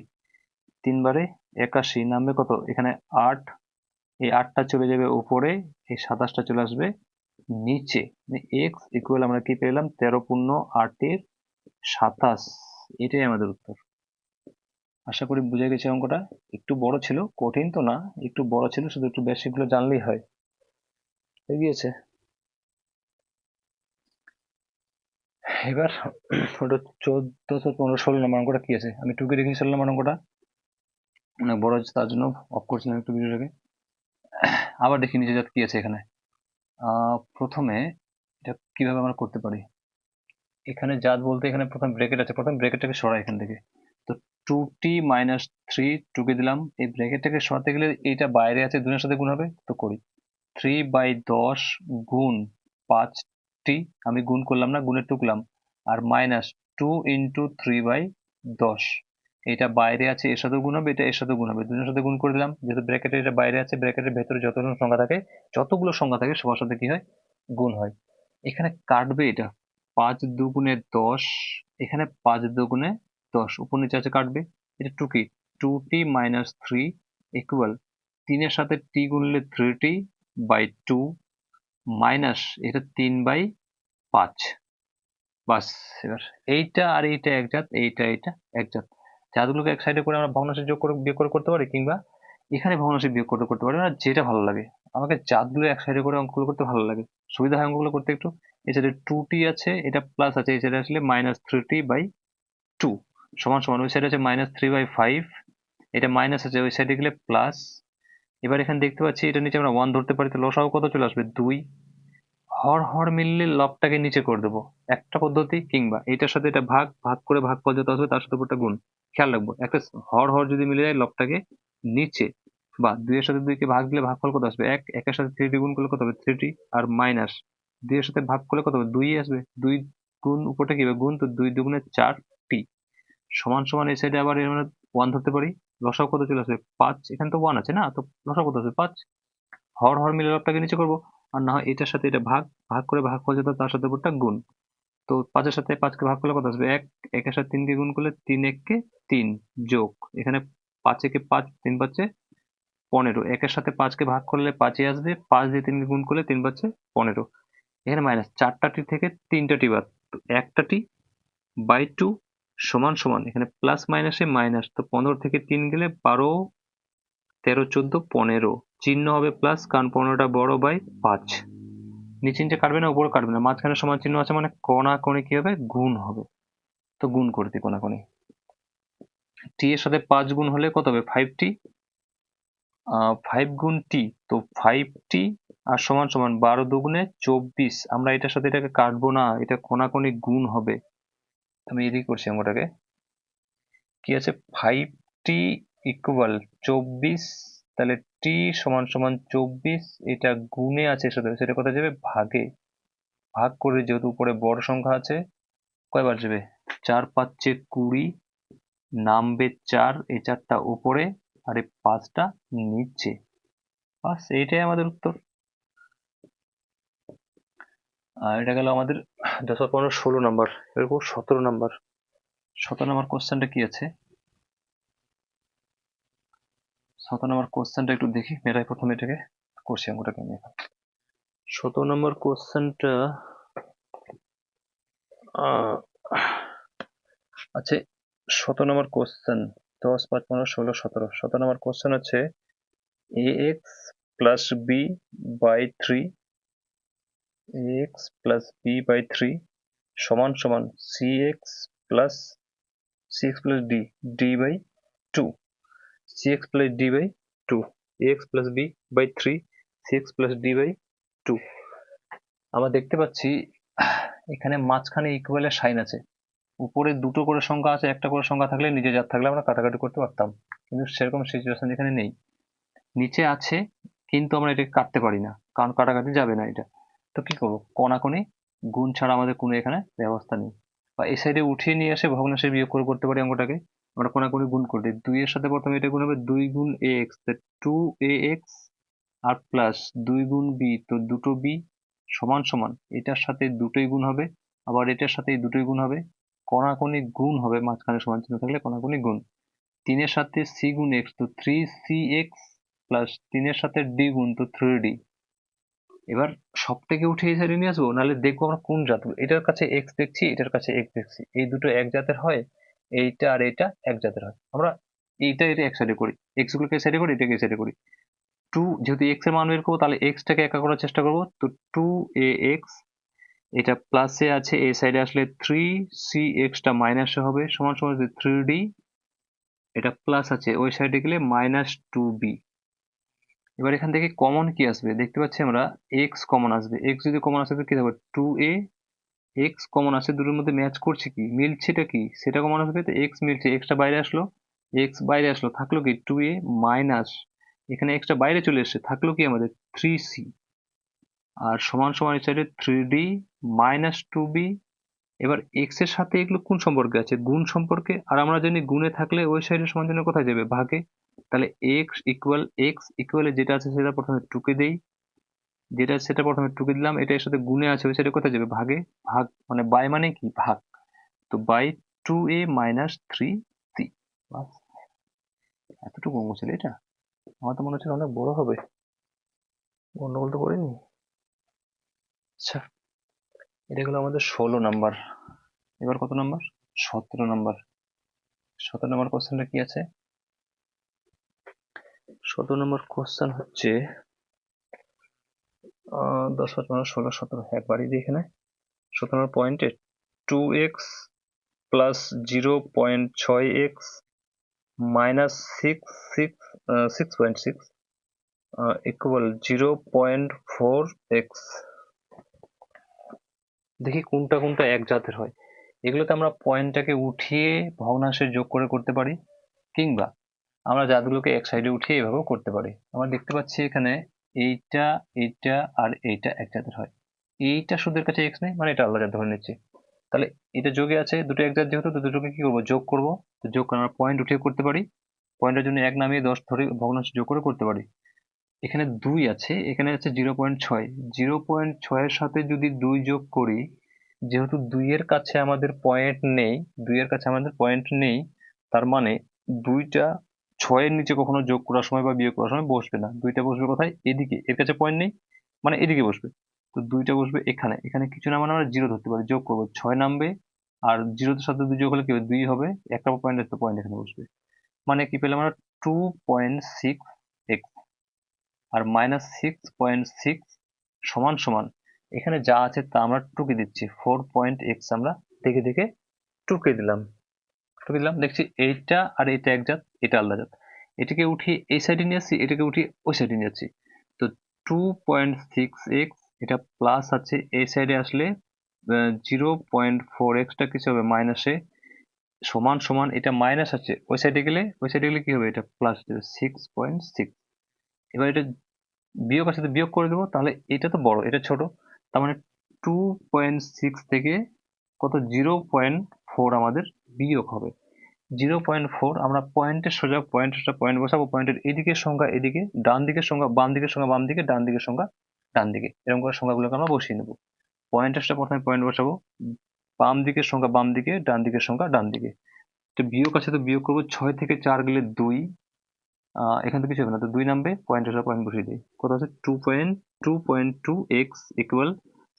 3 বারে 81 নামবে কত এখানে 8। এই 8টা চলে যাবে উপরে, এই 27টা চলে আসবে নিচে। এক্স ইকুয়াল আমরা কি পেলাম 13 পূর্ণ 8 এর 27। এটাই আমাদের উত্তর। আশা করি বুঝে গেছি অঙ্কটা। একটু বড় ছিল, কঠিন তো না, একটু বড় ছিল, শুধু একটু বেসিক গুলো জানলেই হয়। হয়ে গিয়েছে। এবার ওটা 14 15 16 নম্বর অঙ্কটা কি আছে, আমি টুকে রেখে 16 নম্বর অঙ্কটা অনেক বড় হচ্ছে, তার জন্য অফ করছিলাম একটু ভিডিওটাকে। আবার দেখি নিচে যাতে কি আছে এখানে। প্রথমে এটা কিভাবে আমরা করতে পারি, এখানে জাত বলতে এখানে প্রথম ব্র্যাকেট আছে, প্রথম ব্র্যাকেটটাকে সরাই এখান থেকে। তো 2t-3 টুকে দিলাম, এই ব্র্যাকেটটাকে সরাতে গেলে এইটা বাইরে আছে, দুজনের সাথে গুণ হবে, তো করি 3/10 গুণ 5t, আমি গুণ করলাম না, গুণে টুকলাম, আর মাইনাস 2 ইন্টু 3/10, এটা বাইরে আছে, এর সাথে গুণ হবে, এটা এর সাথে গুণ হবে, দুজনের সাথে গুণ করে দিলাম। যেহেতু ব্র্যাকেটে এটা বাইরে আছে, ব্র্যাকেটের ভেতরে যতগুলো সংখ্যা থাকে, যতগুলো সংখ্যা থাকে সবার সাথে কি হয় গুণ হয়। এখানে কাটবে এটা 5 দুগুণে 10, এখানে 5 দুগুণে 10, উপর নিচে আছে কাটবে। এটা 2 কি 2t-3 ইকুয়াল 3 এর সাথে t গুনলে 3t/2 মাইনাস এটা 3/5। বাস, এবার এইটা আর এইটা একজাত, এইটা এটা একজাত। জাতগুলোকে এক সাইডে করে আমরা ভগ্নাংশে যোগ করে বিয়োগ করে করতে পারি, কিংবা এখানে ভগ্নাংশে বিয়োগ করে করতে পারি, না যেটা ভালো লাগে। আমাকে জাতগুলো এক সাইডে করে অঙ্কগুলো করতে ভালো লাগে, সুবিধা হয় অঙ্কগুলো করতে একটু। এই সাইডে 2t আছে, এটা প্লাস আছে, এই সাইডে আসলে -3t/2 সমান সমান, ওই সাইডে আছে -3/5, এটা মাইনাস আছে, ওই সাইডে গেলে প্লাস। এবার এখানে দেখতে পাচ্ছি এটা নিচে আমরা 1 ধরতে পারি, তো লসাগু কত চলে আসবে 2। হর হর মিললে লবটাকে নিচে করে দেবো, একটা পদ্ধতি, কিংবা এটার সাথে এটা ভাগ, ভাগ করে ভাগফল যত আসবে তার সাথে উপরটা গুণ। খেয়াল রাখবো একটা হর হর যদি মিলে যায় লবটাকে নিচে, বা 2 এর সাথে 2 কে ভাগ দিলে ভাগফল কত আসবে 1, 1 এর সাথে 3t গুণ করলে কত হবে 3t, আর মাইনাস 2 এর সাথে ভাগ করলে কত হবে 2 আসবে, 2 গুণ উপরটা কি হবে গুণ, তো 2 দুগুণে 4t সমান সমান, এই সাইডে আবার এর মানে 1 ধরতে পারি, লসাগু কত চলে আসবে 5, এখানে তো 1 আছে না, তো লসাগু কত আসবে 5। হর হর মিলে লবটাকে নিচে করবো, আর না হয় এটার সাথে এটা ভাগ, ভাগ করে ভাগফল যেটা তার সাথে উপরটা গুণ। তো 5 এর সাথে 5 কে ভাগ করলে কত আসবে 1, 1 এর সাথে 3 কে গুণ করলে 3 1 কে 3 যোগ এখানে 5 একে 5, 3 5 15, 1 এর সাথে 5 কে ভাগ করলে 5ই আসবে, 5 দিয়ে 3 কে গুণ করলে 3 5 15, এখানে মাইনাস 4টা টি থেকে 3টা টি বাদ, তো একটা টি বাই 2 সমান সমান, এখানে প্লাস মাইনাসে মাইনাস, তো 15 থেকে 3 গেলে 12 13 14 15, চিহ্ন হবে প্লাস, কারণ 15টা বড় বাই 5। নিচে নিচে কাটবে না, উপরে কাটবে না, মাঝখানে সমান চিহ্ন আছে মানে কোণাকুণি কি হবে গুণ হবে, তো গুণ করে দিই কোণাকুণি। টি এর সাথে 5 গুণ হলে কত হবে 5t, 5 গুণ টি, তো 5t আর সমান সমান 12 দুগুণে 24, আমরা এটার সাথে এটাকে কাটবো না, এটা কোণাকুণি গুণ হবে। আমি এদিকে করছি অঙ্কটাকে, কি আছে 5t ইকুয়াল 24, তাহলে টি সমান সমান 24, এটা গুণে আছে সাথে, সেটা কোথায় যাবে ভাগে, ভাগ করে যেহেতু উপরে বড় সংখ্যা আছে, কয়বার যাবে 4 5 20, নামবে 4, এই 4টা উপরে আর এই 5টা নিচে। বাস, এইটাই আমাদের উত্তর। আর এটা গেল আমাদের 10 15 16 নাম্বার। এরকম 17 নাম্বার, 17 নাম্বার কোশ্চেনটা কি আছে, 17 নাম্বার কোশ্চেনটা একটু দেখি, মেয়েরাই প্রথমে এটাকে করছি অঙ্কটাকে আমি এখন। 17 নম্বর কোশ্চেনটা আছে, 17 নম্বর কোশ্চেন 10 5 15 16 17, 17 নম্বর কোশ্চেন আছে ax plus b by 3, ax plus b by 3 সমান সমান cx plus d, d by 2, cx plus d by 2, ax plus b by 3, cx plus d by 2। আমরা দেখতে পাচ্ছি এখানে মাঝখানে ইকুয়ালের সাইন আছে, উপরে দুটো করে সংখ্যা আছে, একটা করে সংখ্যা থাকলে নিজে জাত থাকলে আমরা কাটাকাটি করতে পারতাম, কিন্তু সেরকম সিচুয়েশন এখানে নেই। নিচে আছে কিন্তু আমরা এটাকে কাটতে পারি না, কারণ কাটাকাটি যাবে না এটা। তো কি করবো, কোনাকুনি গুণ ছাড়া আমাদের কোনো এখানে ব্যবস্থা নেই। বা এই সাইডে উঠিয়ে নিয়ে এসে ভগ্নাংশে বিয়োগ করে করতে পারি অঙ্কটাকে। আমরা কোনাকুনি গুণ করে দিই, 2 এর সাথে প্রথমে এটা গুণ হবে 2 গুণ ax, 2ax আর প্লাস 2 গুণ b, তো দুটো b সমান সমান এটার সাথে দুটোই গুণ হবে, আবার এটার সাথে এই দুটোই গুণ হবে, কোনাকুনি গুণ হবে, মাঝখানে সমান চিহ্ন থাকলে কোনাকুনি গুণ। 3 এর সাথে c গুণ x, তো 3cx প্লাস 3 এর সাথে d গুণ, তো 3d। এবার সব থেকে উঠে এই সাইডে নিয়ে আসবো, নাহলে দেখবো আমরা কোন জাত। এটার কাছে এক্স দেখছি, এটার কাছে এক্স দেখছি, এই দুটো এক জাতের হয়, এইটা আর এটা এক জাতের হয়। আমরা এইটা এটা এক সাইডে করি, এক্স গুলোকে এক সাইডে করি, এটাকে এক সাইডে করি। টু, যেহেতু এক্স এর মান বের করবো তাহলে এক্সটাকে একা করার চেষ্টা করবো, তো 2ax, এটা প্লাসে আছে, এই সাইডে আসলে 3cx টা মাইনাসে হবে, সমান সমান 3d, এটা প্লাস আছে, ওই সাইডে গেলে -2b। এবার এখান থেকে কমন কি আসবে, দেখতে পাচ্ছি আমরা এক্স কমন আসবে। এক্স যদি কমন আসে তো কি থাকবে, 2a, এক্স কমন আসে, দুটোর মধ্যে ম্যাচ করছে কি, মিলছেটা কি সেটা কমন আসবে, তো এক্স মিলছে, এক্সটা বাইরে আসলো, এক্স বাইরে আসলো, থাকলো কি 2a মাইনাস, এখানে এক্সটা বাইরে চলে এসছে, থাকলো কি আমাদের 3c, আর সমান সমান এই সাইডে 3d -2b। এবার এক্স এর সাথে এগুলো কোন সম্পর্কে আছে, গুণ সম্পর্কে, আর আমরা জানি গুণে থাকলে ওই সাইডের সমান চিহ্ন কোথায় যাবে, ভাগে। তাহলে এক্স ইকুয়ালে যেটা আছে সেটা প্রথমে টুকে দেই, যেটা আছে সেটা প্রথমে টুকে দিলাম, এটা এর সাথে গুণে আছে, ওই সাইডে কোথায় যাবে, ভাগে। ভাগ মানে বাই মানে কি, ভাগ। তো বাই 2a -3c। বাস, এতটুকু অঙ্ক ছিল এটা। আমার তো মনে হচ্ছে অনেক বড় হবে, গন্ডগোল তো করিনি। আচ্ছা, এটা গেলো আমাদের 16 নাম্বার। এবার কত নাম্বার, 17 নাম্বার। 17 নাম্বার কোশ্চেনটা কি আছে, 17 নম্বর কোশ্চেন হচ্ছে 10, 5, 15, 16, 17, একবারই দিই এখানে। 17 পয়েন্টে 2x plus 0.6x minus 6.6 equal 0.4x। দেখি কোনটা কোনটা এক জাতের হয়। এগুলোতে আমরা পয়েন্টটাকে উঠিয়ে ভগ্নাংশে যোগ করে করতে পারি, কিংবা আমরা জাতগুলোকে এক সাইডে উঠিয়ে এভাবেও করতে পারি। আমরা দেখতে পাচ্ছি এখানে এইটা, এইটা আর এইটা এক জাতের হয়। এইটা সুদের কাছে এক্স নেই, মানে এটা আলাদা জাত ধরে নিচ্ছি। তাহলে এটা যোগে আছে, দুটো এক জাত যেহেতু, তো দুটোকে কি করবো, যোগ করবো। তো যোগ করে আমরা পয়েন্ট উঠিয়ে করতে পারি, পয়েন্টের জন্য 1 নামিয়ে 10 ধরে ভগ্নাংশ যোগ করে করতে পারি। এখানে 2 আছে, এখানে আছে 0.6, 0.6 এর সাথে যদি 2 যোগ করি, যেহেতু 2 এর কাছে আমাদের পয়েন্ট নেই, 2 এর কাছে আমাদের পয়েন্ট নেই, তার মানে 2টা 6 এর নিচে কখনো যোগ করার সময় বা বিয়োগ করার সময় বসবে না। 2টা বসবে কোথায়, এদিকে, এর কাছে পয়েন্ট নেই মানে এদিকে বসবে। তো 2টা বসবে এখানে, এখানে কিছু না মানে আমরা 0 ধরতে পারি, যোগ করবো 6 নামবে, আর 0 সাথে 2 যোগ হলে কি হবে, 2 হবে, একটা পয়েন্ট, একটা পয়েন্ট এখানে বসবে। মানে কি পেলাম আমরা, 2.6x আর -6.6 সমান সমান, এখানে যা আছে তা আমরা টুকে দিচ্ছি, 4.x আমরা দেখে দেখে টুকে দিলাম, টুকে দিলাম। দেখছি এইটা আর এটা এক জাত, এটা আলাদা জাত। এটাকে উঠিয়ে এই সাইডে নিয়ে আসছি, এটাকে উঠিয়ে ওই সাইডে নিয়ে যাচ্ছি। তো 2.6x, এটা প্লাস আছে, এই সাইডে আসলে 0.4x টা কিছু হবে মাইনাসে, সমান সমান, এটা মাইনাস আছে, ওই সাইডে গেলে, ওই সাইডে গেলে কি হবে, এটা প্লাস 6.6। এবার এটা বিয়োগ আছে, তো বিয়োগ করে দেবো, তাহলে এটা তো বড়, এটা ছোট, তার মানে 2.6 থেকে কত, 0.4 আমাদের বিয়োগ হবে। 0.4 আমরা পয়েন্টের সোজা পয়েন্ট বসাবো, পয়েন্টের এদিকের সংখ্যা এদিকে, ডান দিকের সংখ্যা বাম দিকের সংখ্যা বাম দিকে, ডান দিকের সংখ্যা ডান দিকে, এরকম করে সংখ্যাগুলোকে আমরা বসিয়ে নেবো। পয়েন্টের সাথে প্রথমে পয়েন্ট বসাবো, বাম দিকের সংখ্যা বাম দিকে, ডান দিকের সংখ্যা ডান দিকে। তো বিয়োগ আছে, তো বিয়োগ করবো, 6 থেকে 4 গেলে 2, এখান থেকে কিছু হবে না, তো 2 নামবে, পয়েন্টের সাথে পয়েন্ট বসিয়ে দিই, কত আছে 2.2x ইকুয়াল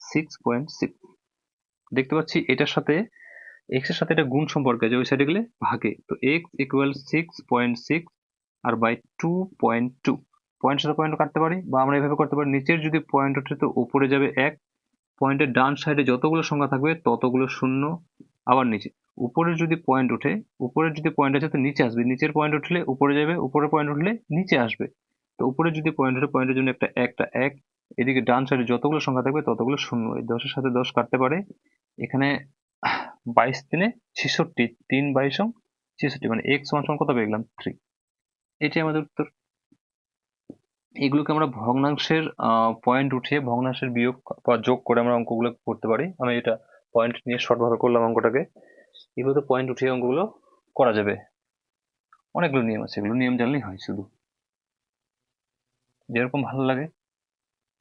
6.6। দেখতে পাচ্ছি এটার সাথে x এর সাথে এটা গুণ সম্পর্ক আছে, ওই সাইডে গেলে ভাগে, তো x ইকুয়াল 6.6 আর বাই 2.2, পয়েন্টের সাথে পয়েন্ট কাটতে পারি, বা আমরা এভাবে করতে পারি, নিচের যদি পয়েন্ট ওঠে তো উপরে যাবে 1, পয়েন্টের ডান সাইডে যতগুলো সংখ্যা থাকবে ততগুলো শূন্য, আবার নিচে। উপরে যদি পয়েন্ট ওঠে, উপরের যদি পয়েন্ট আছে তো নিচে আসবে, নিচের পয়েন্ট উঠলে উপরে যাবে, উপরের পয়েন্ট উঠলে নিচে আসবে। তো উপরে যদি পয়েন্ট ওঠে, পয়েন্টের জন্য একটা 1, এদিকে ডান সাইডে যতগুলো সংখ্যা থাকবে ততগুলো শূন্য, এই 10-এর সাথে 10 কাটতে পারে। এখানে 22×3 = 66, 3 22 66, মানে x সমান সমান কত পেয়ে গেলাম 3। এটাই আমাদের উত্তর। এগুলোকে আমরা ভগ্নাংশের পয়েন্ট উঠিয়ে ভগ্নাংশের বিয়োগ বা যোগ করে আমরা অঙ্কগুলো করতে পারি। আমি এটা পয়েন্ট নিয়ে শর্ট ভাবে করলাম অঙ্কটাকে। এগুলোতে পয়েন্ট উঠিয়ে অঙ্কগুলো করা যাবে। অনেকগুলো নিয়ম আছে, এগুলো নিয়ম জানলেই হয়, শুধু যেরকম ভালো লাগে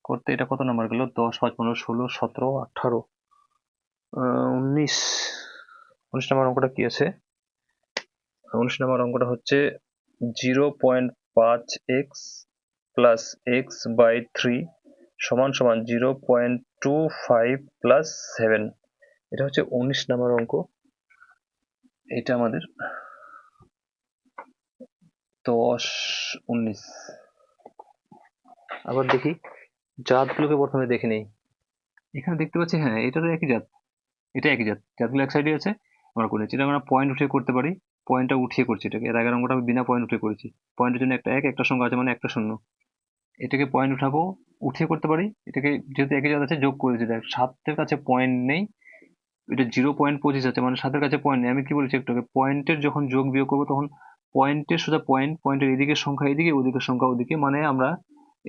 করতে। এটা কত নাম্বার গেল? 10, 5, 15, 16, 17, 18, 19। 19 নাম্বার অঙ্কটা কি আছে? 19 নাম্বার অঙ্কটা হচ্ছে 0.5x প্লাস x/3 সমান সমান 0.25 প্লাস 7। এটা হচ্ছে 19 নাম্বার অঙ্ক। এটা আমাদের 10, 19। আবার দেখি জাতগুলোকে প্রথমে দেখে নেই। এখানে দেখতে পাচ্ছি, হ্যাঁ এটা তো একই জাত, এটা একই জাত, জাতগুলো এক সাইডে আছে। আমরা করে নিচ্ছি, এটা আমরা পয়েন্ট উঠিয়ে করতে পারি। পয়েন্টটা উঠিয়ে করছি এটাকে, এর আগের অঙ্কটা আমি বিনা পয়েন্ট উঠিয়ে করেছি। পয়েন্টের জন্য একটা এক, একটা সংখ্যা আছে মানে একটা শূন্য। এটাকে পয়েন্ট উঠাবো, উঠিয়ে করতে পারি। এটাকে যেহেতু একই জাত আছে যোগ করে দিচ্ছি। দেখ 7-এর কাছে পয়েন্ট নেই, এটা 0.25 আছে, মানে 7-এর কাছে পয়েন্ট নেই। আমি কি বলেছি একটু আগে, পয়েন্টের যখন যোগ বিয়োগ করবো তখন পয়েন্টের সোজা পয়েন্ট, পয়েন্টের এদিকের সংখ্যা এদিকে, ওদিকের সংখ্যা ওদিকে, মানে আমরা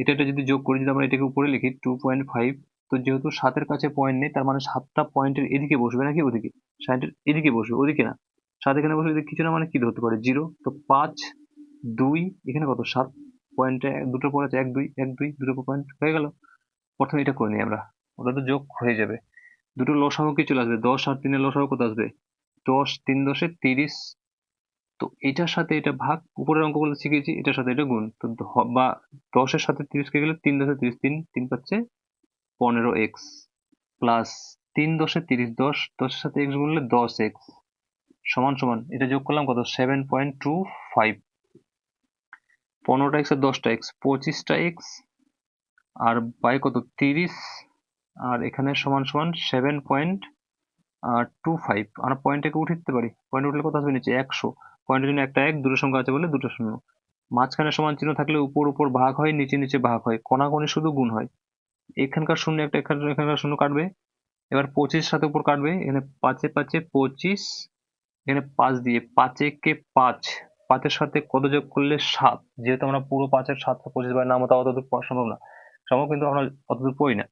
এটা যদি যোগ করি, যদি আমরা এটাকে উপরে লিখি 2.5, তো যেহেতু 7-এর কাছে পয়েন্ট নেই তার মানে 7টা পয়েন্টের এদিকে বসবে নাকি ওদিকে? 7-এর এদিকে বসবে, ওদিকে না। 7 এখানে বসবে, এদিকে কিছু না, মানে কি ধরতে পারে 0। তো 5, 2, এখানে কত 7 পয়েন্টে দুটোর পর আছে 1 2 1 2, দুটোর পর পয়েন্ট হয়ে গেল। প্রথমে এটা করে নিই আমরা, ওটা তো যোগ হয়ে যাবে। দুটো লসাগু কি চলে আসবে? 10 আর 3-এর লসাগু কত আসবে? 10, 3 10 30। তো এটার সাথে এটা ভাগ, উপরের অঙ্কগুলো শিখেছি, এটার সাথে এটা গুণ। তো বা 10-এর সাথে 30 কে গেলে 3 10 30, 3 3 পাচ্ছে 15x প্লাস 3 10 30, 10 10-এর সাথে x গুনলে 10x সমান সমান এটা যোগ করলাম কত? 7.25। 15টা x আর 10টা x 25টা x আর বাই কত 30, আর এখানে সমান সমান 7.25। আমরা পয়েন্টটাকে উঠে দিতে পারি, পয়েন্ট উঠলে কত আসবে নিচে 100। পয়েন্টের জন্য একটা এক, দুটো সংখ্যা আছে বলে দুটো শূন্য। মাঝখানে সমান চিহ্ন থাকলে উপর উপর ভাগ হয়, নিচে নিচে ভাগ হয়, কোনাকুনি শুধু গুণ হয়। এখানকার শূন্য একটা, এখানকার শূন্য কাটবে। এবার 25 সাথে উপর কাটবে, এখানে 5 এ 5 এ 25, এখানে 5 দিয়ে 5 একে 5, 5-এর সাথে কত যোগ করলে 7। যেহেতু আমরা পুরো 5-এর 7টা 25 বার নাম, অতদূর পড়া সম্ভব না, সম্ভব কিন্তু আমরা অতদূর পড়ি না।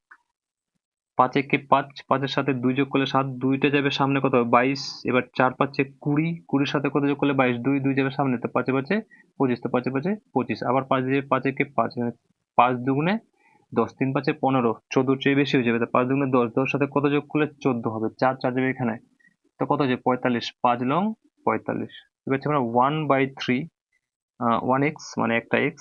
5 একে 5, 5-এর সাথে 2 যোগ করলে 7, 2টা যাবে সামনে কত 22। এবার 4 5 এ 20, 20-এর সাথে কত যোগ করলে 22, 2 2 যাবে সামনে, তো 5 এ 5 এ 25, তো 5 এ 5 এ 25। আবার 5 দিয়ে 5 একে 5, 5 দুগুণে 10, 3 5 এ 15, 14 চেয়ে বেশি হয়ে যাবে, তো 5 দুগুণে 10, 10 সাথে কত যোগ করলে 14 হবে, 4 4 যাবে এখানে, তো কত হচ্ছে 45, 5 লং 45। এবার আমরা 1/3 1x মানে একটা x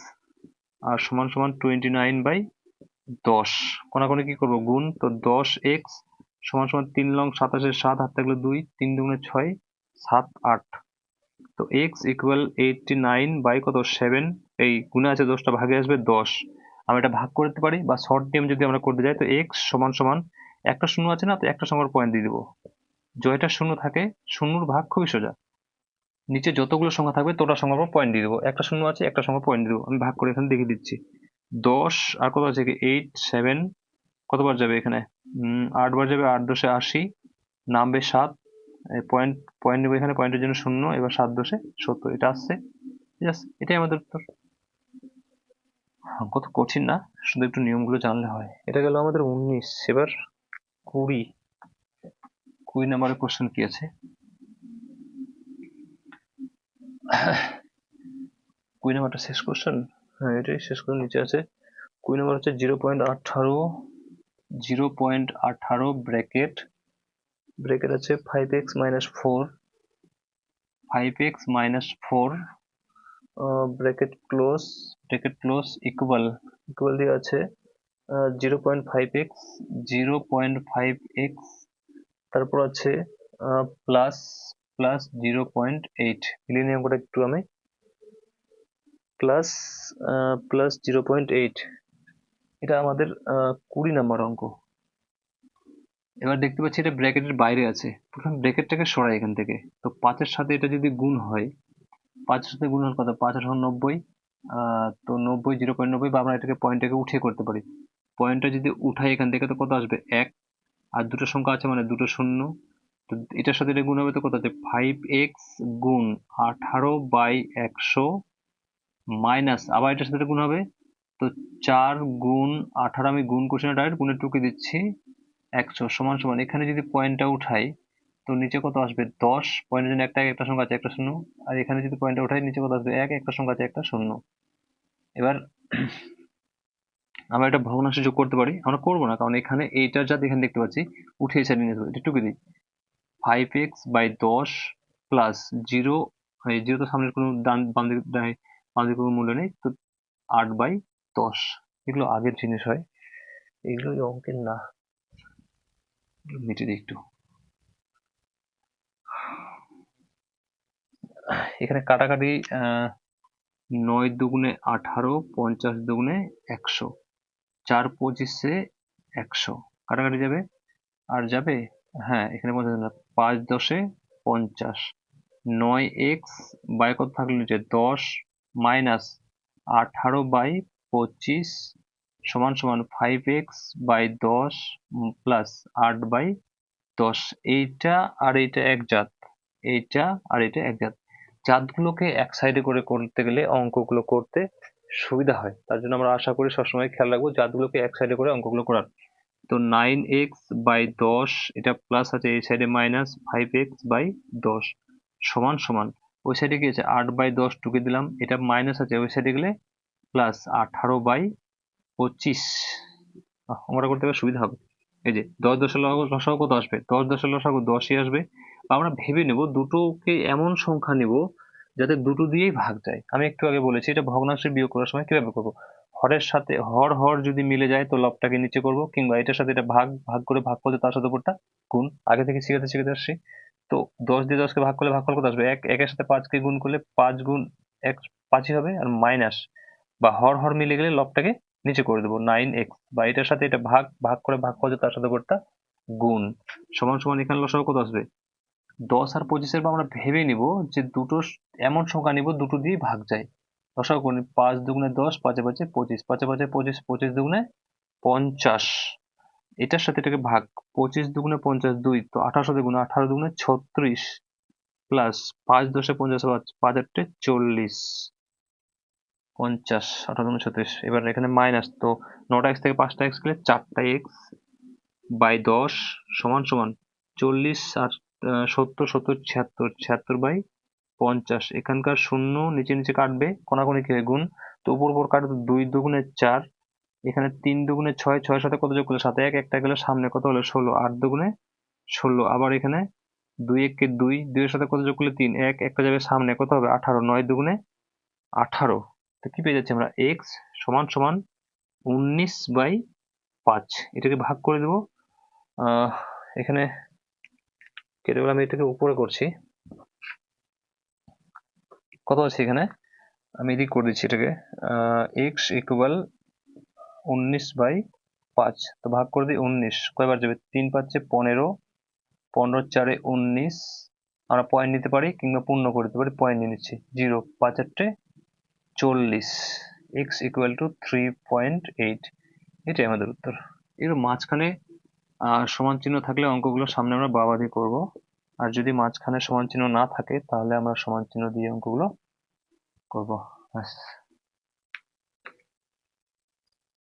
আর সমান সমান 29/10, কোনাকুনি কি করবো গুণ, তো 10x সমান সমান 3 লং 27, 7 হাত থাকলে 2, 3 দুগুণে 6, 7 8। তো x ইকুয়াল 89 বাই কত 7, এই গুণে আছে 10টা, ভাগে আসবে 10। আমরা এটা ভাগ করতে পারি, বা শর্ট নিয়ম যদি আমরা করতে যাই, তো x সমান সমান একটা শূন্য আছে না, তো একটা সংখ্যার পয়েন্ট দিয়ে দিব। জয়টা শূন্য থাকে, শূন্যর ভাগ খুবই সোজা, নিচে যতগুলো সংখ্যা থাকবে তোটা সংখ্যার পর পয়েন্ট দিয়ে দেবো। একটা শূন্য আছে, একটা সংখ্যা পয়েন্ট দিয়ে দেবো। আমি ভাগ করে এখানে দেখিয়ে দিচ্ছি। 10 আর কত আছে, 8 7, কতবার যাবে এখানে 8 বার যাবে, 8 10 80, নামবে 7, পয়েন্ট পয়েন্ট নেবো এখানে, পয়েন্টের জন্য শূন্য। এবার 7 10 70, এটা আসছে। ঠিক আছে, এটাই আমাদের উত্তর। কত কঠিন না, শুধু একটু নিয়মগুলো জানলে হয়। এটা গেল আমাদের 19। এবার 20 নাম্বারের কোশ্চেন কি আছে? 20 নাম্বারটা শেষ কোশ্চেন, হ্যাঁ এটাই শেষ কোশ্চেন। নিচে আছে 20 নাম্বার হচ্ছে 0.18 ব্র্যাকেট আছে 5x minus 4, 5x minus 4 bracket close equal দিয়ে আছে 0.5x 0.5x, তারপর আছে প্লাস 0.8। মিলিয়ে নিয়ে অঙ্কটা একটু আমি প্লাস 0.8। এটা আমাদের 20 নাম্বার অঙ্ক। এবার দেখতে পাচ্ছি এটা ব্র্যাকেটের বাইরে আছে, প্রথম ব্র্যাকেটটাকে সরাই এখান থেকে। তো 5-এর সাথে এটা যদি গুণ হয়, 5-এর সাথে গুণ হল কত, 5 আর 90, তো 90 0.90, বা আমরা এটাকে পয়েন্টটাকে উঠিয়ে করতে পারি। পয়েন্টটা যদি উঠাই এখান থেকে, তো কত আসবে 1, আর দুটো সংখ্যা আছে মানে দুটো শূন্য, তো এটার সাথে এটা গুণ হবে, তো কত হচ্ছে 5x গুণ 18/100 মাইনাস আবার এটার সাথে এটা গুণ হবে, তো 4 গুণ 18 আমি গুণ করছি না, ডাইরেক্ট গুণের টুকে দিচ্ছি 100 সমান সমান, এখানে যদি পয়েন্টটা উঠাই তো নিচে কত আসবে 10, পয়েন্টের জন্য একটা সংখ্যা আছে একটা শূন্য, আর এখানে যদি পয়েন্টটা উঠাই নিচে কত আসবে 1, একটা সংখ্যা আছে একটা শূন্য। এবার আমরা এটা ভগ্নাংশে যোগ করতে পারি, আমরা করবো না কারণ এখানে এইটার জাত এখানে দেখতে পাচ্ছি উঠে এসে নিয়ে যাবো, এটা টুকে দিই 5x/10 প্লাস 0, জিরো তো সামনের কোনো বাম দিকে কোনো মূল্য নেই, তো 8/10। এগুলো আগের জিনিস হয়, এগুলো এই অঙ্কের না, মিটে দিই একটু। এখানে কাটাকাটি 9 দুগুণে 18, 50 দুগুণে 100, 4 25 100 কাটাকাটি যাবে, আর যাবে, হ্যাঁ এখানে 50 না, 5 10 50, 9x বাই কত থাকলো নিচে 10 মাইনাস 18/25 সমান সমান 5x/10 প্লাস 8/10। এইটা আর এইটা এক জাত, এইটা আর এটা এক জাত। জাতগুলোকে এক সাইডে করে করতে গেলে অঙ্কগুলো করতে সুবিধা হয়, তার জন্য আমরা আশা করি সবসময় খেয়াল রাখবো জাতগুলোকে এক সাইডে করে অঙ্কগুলো করার। তো 9x/10 এটা প্লাস আছে, এই সাইডে মাইনাস 5x/10 সমান সমান, ওই সাইডে কি আছে 8/10 টুকে দিলাম, এটা মাইনাস আছে ওই সাইডে গেলে প্লাস 18/25। আমরা করতে গেলে সুবিধা হবে। এই যে 10 দশের লসাগু কত আসবে, 10 দশের লসাগু 10ই আসবে। আমরা ভেবে নেব দুটোকে এমন সংখ্যা নেব যাতে দুটো দিয়েই ভাগ যায়। আমি একটু আগে বলেছি এটা ভগ্নাংশে বিয়োগ করার সময় কিভাবে করবো, হরের সাথে হর যদি মিলে যায় তো লবটাকে নিচে করব, কিংবা এটার সাথে এটা ভাগ ভাগ করে ভাগ করতে তার সাথে উপরটা গুণ, আগে থেকে শিখাতে আসছি। তো 10 দিয়ে 10কে ভাগ করলে ভাগফল কত আসবে, একের সাথে 5কে গুণ করলে 5 গুণ 1 5ই হবে, আর মাইনাস বা হর মিলে গেলে লবটাকে নিচে করে দেবো 9x, বা এটার সাথে এটা ভাগ ভাগ করে ভাগ করতে তার সাথে উপরটা গুণ, সমান সমান এখানে লসাগু কত আসবে 10 আর 25-এর, বা আমরা ভেবে নিব যে দুটো এমন সংখ্যা নিব দুটো দিয়ে ভাগ যায়। লসাগু করি 5 দুগুণে 10, 5 5 25, 5 5 25, 25 দুগুণে 50, এটার সাথে এটাকে ভাগ 25 দুগুণে 50 2, তো 18 দুগুণে 18 দুগুণে 36 প্লাস 5 10 50, 5 8 40, 50, 18 দুগুণে 36। এবার এখানে মাইনাস, তো 9টা x থেকে 5টা x গেলে 4টা x বাই 10 সমান সমান 40 আর 70 70 76, 76/50। এখানকার শূন্য নিচে নিচে কাটবে, কোনাকুনি কি হয় গুণ, তো উপর উপর কাটবে 2 দুগুণে 4, এখানে 3 দুগুণে 6, 6 সাথে কত যোগ করলে 7, একটা গেলে সামনে কত হলো 16, 8 দুগুণে 16, আবার এখানে 2 একে 2, 2 এর সাথে কত যোগ করলে 3, একটা যাবে সামনে কত হবে 18, 9 দুগুণে 18। তো কি পেয়ে যাচ্ছি আমরা x সমান সমান 19/5। এটাকে ভাগ করে দেবো, এখানে কেটে গেলে আমি এটাকে উপরে করছি, কত আছে এখানে আমি এদিক করে দিচ্ছি এটাকে, x ইকুয়াল 19/5, তো ভাগ করে দিই 19, কয়বার যাবে 3 5 15, 15 4 19, আমরা পয়েন্ট নিতে পারি কিংবা পূর্ণ করে দিতে পারি, পয়েন্ট নিয়ে নিচ্ছি 0, 5 8 40, x ইকুয়াল টু 3.8। এটাই আমাদের উত্তর। এর মাঝখানে সমান চিহ্ন থাকলে অঙ্কগুলো সামনে আমরা বাবাদি করব, আর যদি মাঝখানে সমান চিহ্ন না থাকে তাহলে আমরা সমান চিহ্ন দিয়ে অঙ্কগুলো করব। ব্যাস।